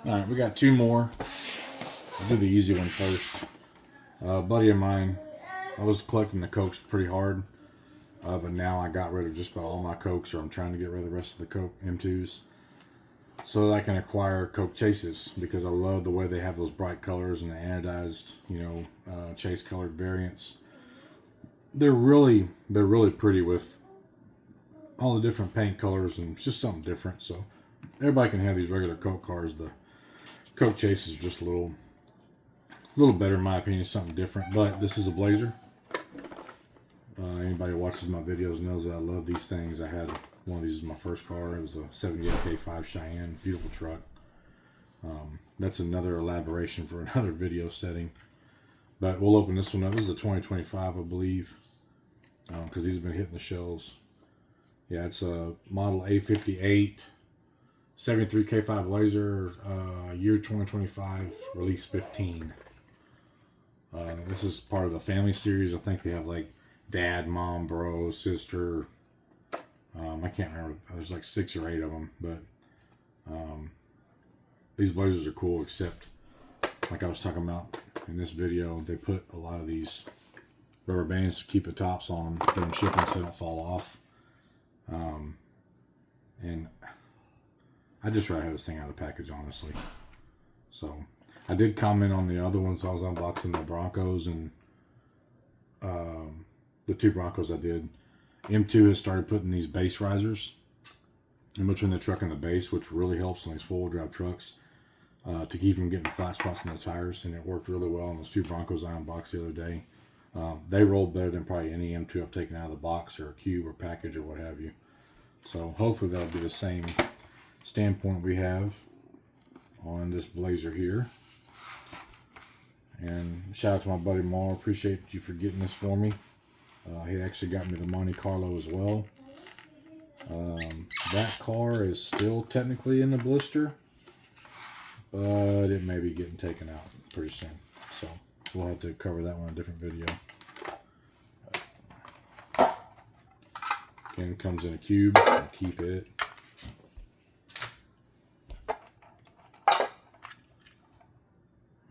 All right, we got two more. I'll do the easy one first. A buddy of mine, I was collecting the Cokes pretty hard, but now I got rid of just about all my Cokes, or I'm trying to get rid of the rest of the Coke M2s, so that I can acquire Coke Chases, because I love the way they have those bright colors and the anodized, chase colored variants. They're really pretty with all the different paint colors, and it's just something different. So everybody can have these regular Coke cars. The Coke Chase is just a little better in my opinion, something different. But this is a Blazer. Anybody who watches my videos knows that I love these things. I had one of these as my first car. It was a 78K5 Cheyenne, beautiful truck. That's another elaboration for another video setting. But we'll open this one up. This is a 2025, I believe, because these have been hitting the shelves. Yeah, it's a model A58, 73K5 Blazer, year 2025, release 15. This is part of the family series. I think they have like dad, mom, bro, sister. I can't remember. There's like 6 or 8 of them, but these Blazers are cool, except like I was talking about in this video, they put a lot of these rubber bands to keep the tops on them during shipping so they don't fall off. And I just rather have this thing out of the package, honestly. So I did comment on the other ones. I was unboxing the Broncos, and the 2 Broncos I did. M2 has started putting these base risers in between the truck and the base, which really helps on these 4-wheel drive trucks to keep them getting flat spots in the tires, and it worked really well on those 2 Broncos I unboxed the other day. They rolled better than probably any M2 I've taken out of the box or a cube or package or what have you. So hopefully that'll be the same standpoint we have on this Blazer here. And shout out to my buddy Mar. Appreciate you for getting this for me. He actually got me the Monte Carlo as well. That car is still technically in the blister, but it may be getting taken out pretty soon. So we'll have to cover that one in a different video. Again, it comes in a cube. I'll keep it.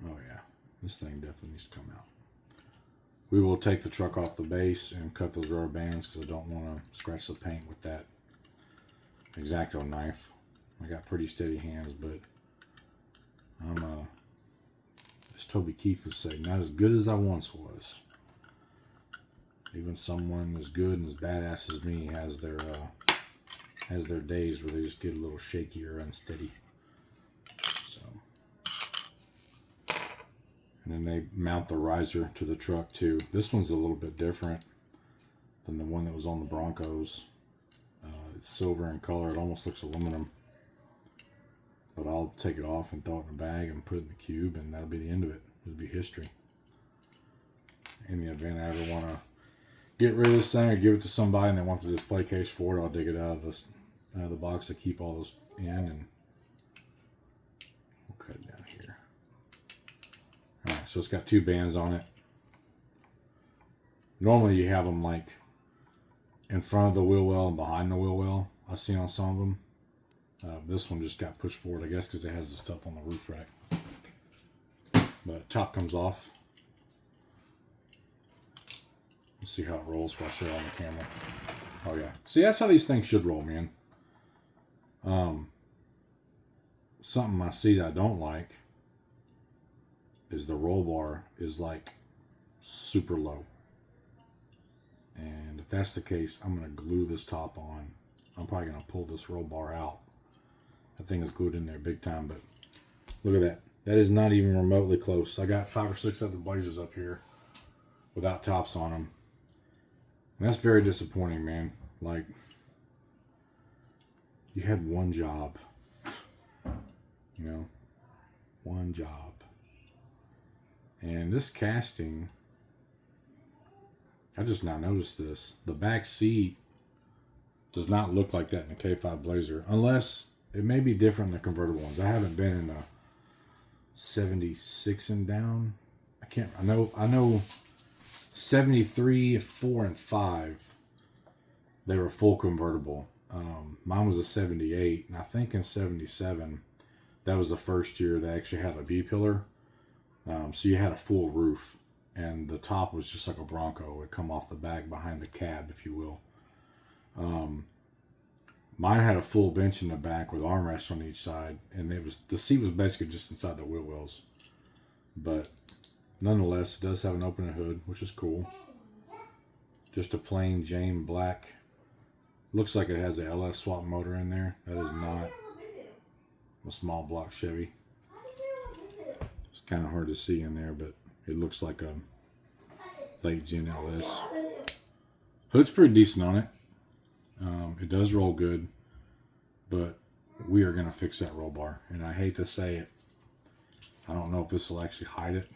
Oh yeah, this thing definitely needs to come out. We will take the truck off the base and cut those rubber bands because I don't want to scratch the paint with that X-Acto knife. I got pretty steady hands, but I'm as Toby Keith would say, not as good as I once was. Even someone as good and as badass as me has their days where they just get a little shaky or unsteady. So, and then they mount the riser to the truck too. This one's a little bit different than the one that was on the Broncos. It's silver in color. It almost looks aluminum. But I'll take it off and throw it in a bag and put it in the cube, and that'll be the end of it. It'll be history. In the event I ever want to get rid of this thing or give it to somebody and they want the display case for it, I'll dig it out of the box to keep all those in, and we'll cut it down here. Alright, so it's got 2 bands on it. Normally you have them like in front of the wheel well and behind the wheel well. I've seen on some of them. This one just got pushed forward, I guess, because it has the stuff on the roof rack. But top comes off. Let's see how it rolls before I show it on the camera. Oh yeah. See, that's how these things should roll, man. Something I see that I don't like is the roll bar is like super low. And if that's the case, I'm going to glue this top on. I'm probably going to pull this roll bar out. That thing is glued in there big time, but look at that. That is not even remotely close. I got 5 or 6 other Blazers up here without tops on them. And that's very disappointing, man. Like, you had one job. You know, one job. And this casting, I just now noticed this. The back seat does not look like that in a K5 Blazer, unless it may be different in the convertible ones. I haven't been in a 76 and down. I know 73, 4, and 5, they were full convertible. Mine was a 78, and I think in 77 That was the first year they actually had a B-pillar. So you had a full roof, and the top was just like a Bronco. It would come off the back behind the cab, if you will. Mine had a full bench in the back with armrests on each side, and the seat was basically just inside the wheel wells. But nonetheless, it does have an open hood, which is cool. Just a plain Jane black. Looks like it has a LS swap motor in there. That is not a small block Chevy. It's kind of hard to see in there, but it looks like a late gen LS. Hood's pretty decent on it. It does roll good, but we are going to fix that roll bar. And I hate to say it, I don't know if this will actually hide it.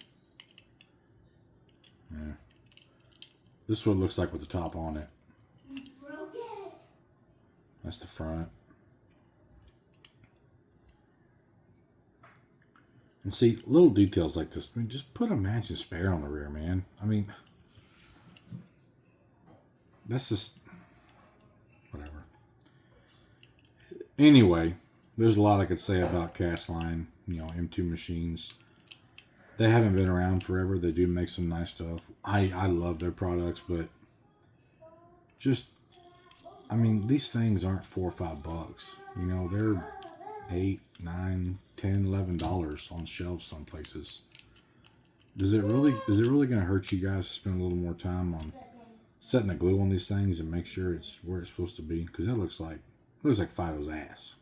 Yeah. This is what it looks like with the top on it. That's the front. And see, little details like this. I mean, just put a matching spare on the rear, man. I mean, that's just whatever. Anyway, there's a lot I could say about Castline, M2 machines. They haven't been around forever. They do make some nice stuff. I love their products, but just, I mean, these things aren't $4 or $5. They're $8, $9, $10, $11 on shelves some places. Is it really going to hurt you guys to spend a little more time on setting the glue on these things and make sure it's where it's supposed to be? Because that looks like Fido's ass.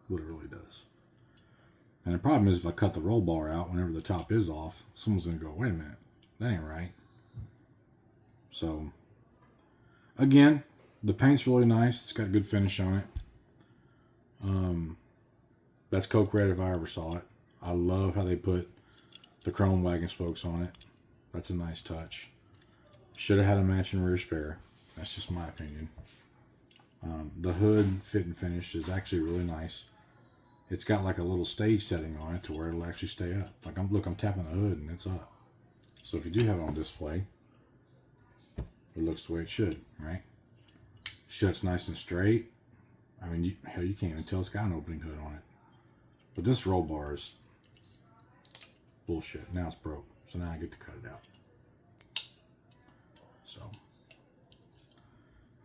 What it really does. And the problem is, if I cut the roll bar out whenever the top is off, someone's going to go, wait a minute, that ain't right. So, again, the paint's really nice. It's got a good finish on it. That's Coke Red if I ever saw it. I love how they put the chrome wagon spokes on it. That's a nice touch. Should have had a matching rear spare. That's just my opinion. The hood fit and finish is actually really nice. It's got like a little stage setting on it to where it'll actually stay up. Like, I'm tapping the hood and it's up. So if you do have it on display, it looks the way it should, right? Shuts nice and straight. I mean, hell, you can't even tell it's got an opening hood on it. But this roll bar is bullshit. Now it's broke. So now I get to cut it out. So,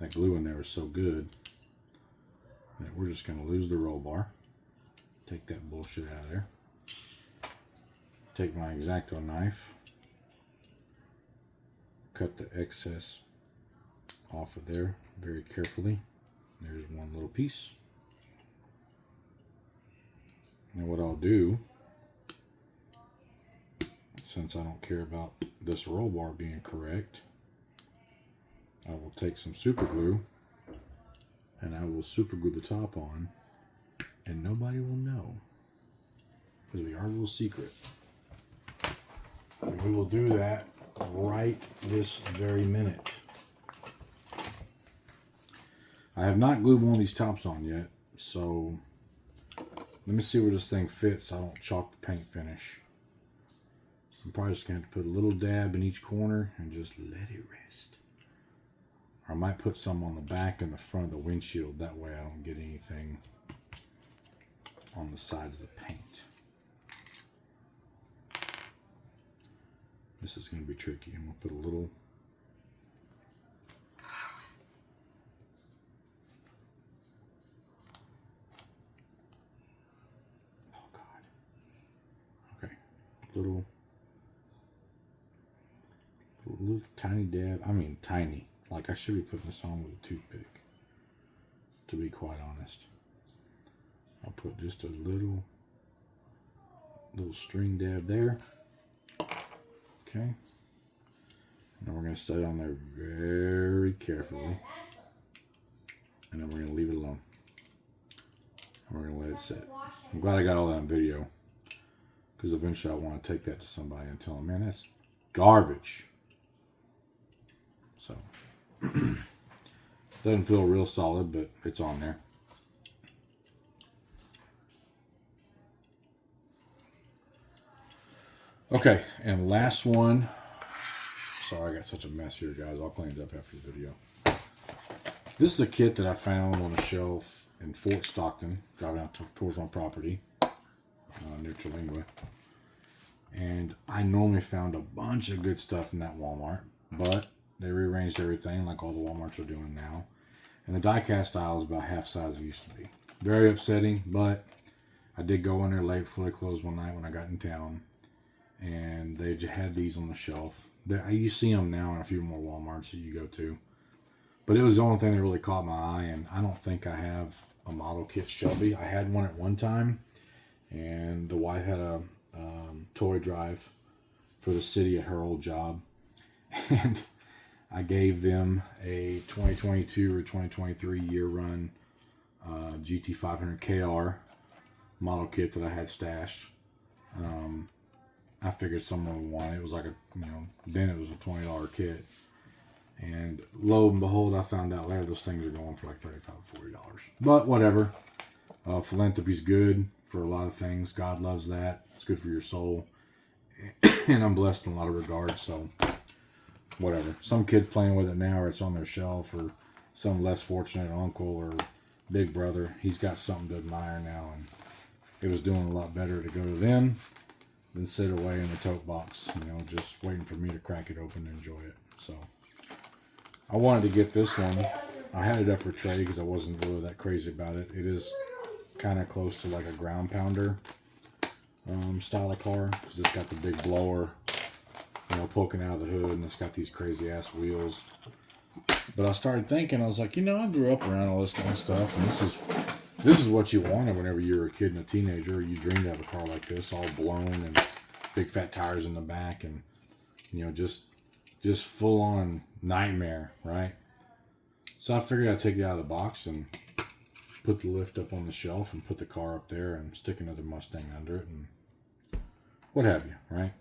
that glue in there is so good that we're just going to lose the roll bar. Take that bullshit out of there. Take my X-Acto knife. Cut the excess off of there very carefully. There's one little piece. And what I'll do, since I don't care about this roll bar being correct, I will take some super glue and I will super glue the top on, and nobody will know. It'll be our little secret. And we will do that right this very minute. I have not glued one of these tops on yet, so let me see where this thing fits so I don't chalk the paint finish. I'm probably just going to have to put a little dab in each corner and just let it rest. Or I might put some on the back and the front of the windshield. That way I don't get anything on the sides of the paint. This is going to be tricky. I'm going to put a little... Oh, God. Okay. Little tiny dab. I mean, tiny. Like, I should be putting this on with a toothpick, to be quite honest. I'll put just a little string dab there. Okay. And then we're going to set it on there very carefully. And then we're going to leave it alone. And we're going to let it sit. I'm glad I got all that on video, because eventually I want to take that to somebody and tell them, man, that's garbage. So, doesn't feel real solid, but it's on there. Okay, and last one. Sorry, I got such a mess here, guys. I'll clean it up after the video. This is a kit that I found on a shelf in Fort Stockton, driving out towards my property. Terlingua. And I normally found a bunch of good stuff in that Walmart, but they rearranged everything like all the Walmarts are doing now. And the die-cast aisle is about half size it used to be. Very upsetting, but I did go in there late before they closed one night when I got in town. And they had these on the shelf. You see them now in a few more Walmarts that you go to. But it was the only thing that really caught my eye, and I don't think I have a model kit Shelby. I had one at one time, and the wife had a toy drive for the city at her old job. And I gave them a 2022 or 2023 year run GT500 KR model kit that I had stashed. I figured someone would want it. It was like then it was a $20 kit. And lo and behold, I found out later those things are going for like $35 to $40. But whatever. Philanthropy's good for a lot of things. God loves that. It's good for your soul. And I'm blessed in a lot of regards, so whatever. Some kids playing with it now, or it's on their shelf, or some less fortunate uncle or big brother, he's got something to admire now, and it was doing a lot better to go to them than sit away in the tote box, just waiting for me to crack it open and enjoy it. So I wanted to get this one. I had it up for trade because I wasn't really that crazy about it. It is kind of close to like a ground pounder style of car, because it's got the big blower poking out of the hood, and it's got these crazy ass wheels. But I started thinking, I was like, I grew up around all this kind of stuff, and this is what you wanted whenever you were a kid and a teenager. You dreamed to have a car like this, all blown and big fat tires in the back, and just full on nightmare, right? So I figured I'd take it out of the box and put the lift up on the shelf and put the car up there and stick another Mustang under it and what have you, right?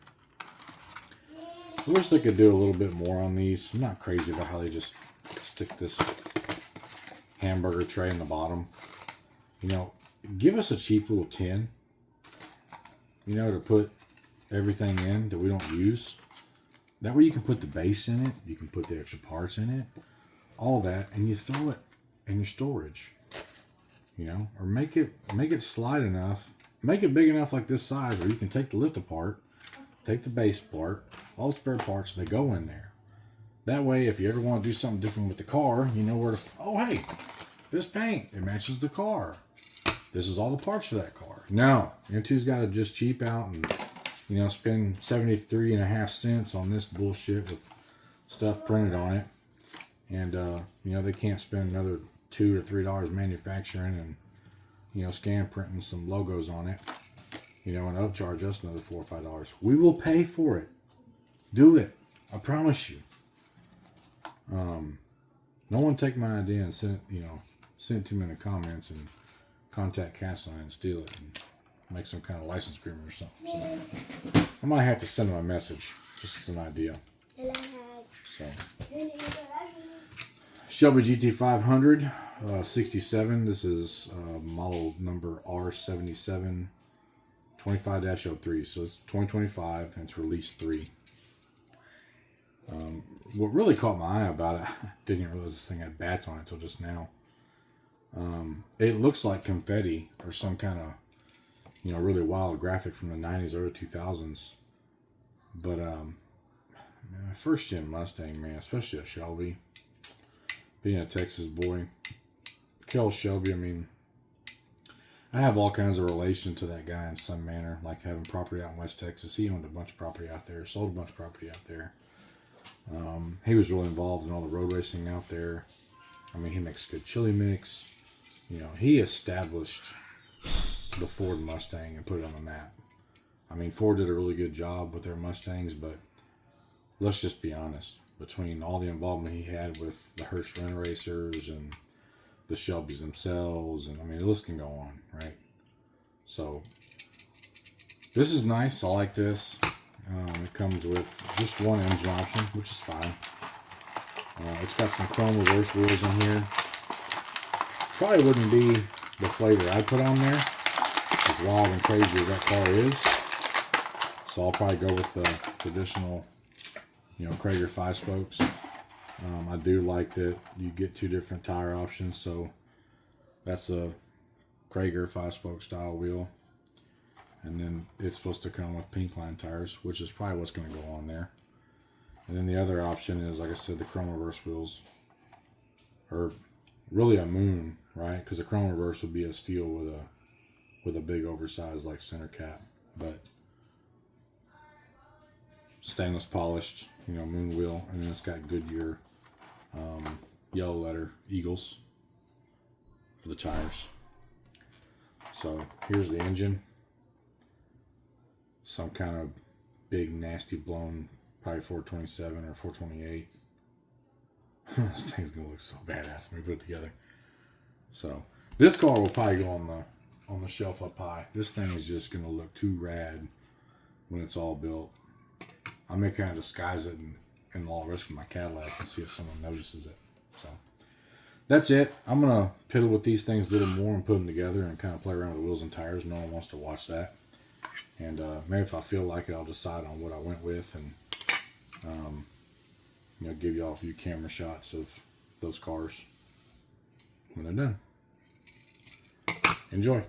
I wish they could do a little bit more on these. I'm not crazy about how they just stick this hamburger tray in the bottom. Give us a cheap little tin, to put everything in that we don't use. That way you can put the base in it, you can put the extra parts in it, all that, and you throw it in your storage. Or make it slide enough, make it big enough like this size where you can take the lift apart, take the base apart, all the spare parts, they go in there. That way, if you ever want to do something different with the car, you know where to, oh hey, this paint, it matches the car. This is all the parts for that car. No, M2's got to just cheap out and, spend 73.5 cents on this bullshit with stuff printed on it. And, they can't spend another $2 to $3 manufacturing and, scan printing some logos on it, and upcharge us another $4 or $5. We will pay for it. Do it. I promise you. No one take my idea and send it to me in the comments and contact Castle and steal it and make some kind of license agreement or something. So I might have to send them a message, just as an idea. So Shelby GT500 67. This is model number R77 25-03. So it's 2025 and it's release 3. What really caught my eye about it, I didn't even realize this thing had bats on it until just now. It looks like confetti or some kind of, really wild graphic from the 90s, early 2000s. But, first gen Mustang, man, especially a Shelby. Being a Texas boy, Kel Shelby, I have all kinds of relation to that guy in some manner, like having property out in West Texas. He owned a bunch of property out there, sold a bunch of property out there. He was really involved in all the road racing out there. He makes good chili mix. He established the Ford Mustang and put it on the map. Ford did a really good job with their Mustangs, but let's just be honest. Between all the involvement he had with the Hirsch Rent Racers and the Shelbys themselves, and the list can go on, right? So this is nice. I like this. It comes with just one engine option, which is fine. It's got some chrome reverse wheels in here. Probably wouldn't be the flavor I put on there, as wild and crazy as that car is. So I'll probably go with the traditional, Krager 5-spokes. I do like that you get 2 different tire options, so that's a Krager 5-spoke style wheel. And then it's supposed to come with pink line tires, which is probably what's going to go on there. And then the other option is, like I said, the chrome reverse wheels. Or really a moon, right? Because the chrome reverse would be a steel with a big oversized like center cap. But stainless polished, you know, moon wheel. And then it's got Goodyear yellow letter Eagles for the tires. So here's the engine. Some kind of big nasty blown, probably 427 or 428. This thing's gonna look so badass when we put it together. So this car will probably go on the shelf up high. This thing is just gonna look too rad when it's all built. I may kind of disguise it in all the rest of my Cadillacs and see if someone notices it. So that's it. I'm gonna piddle with these things a little more and put them together and kind of play around with the wheels and tires. No one wants to watch that. And maybe if I feel like it, I'll decide on what I went with and you know, give you all a few camera shots of those cars when they're done. Enjoy.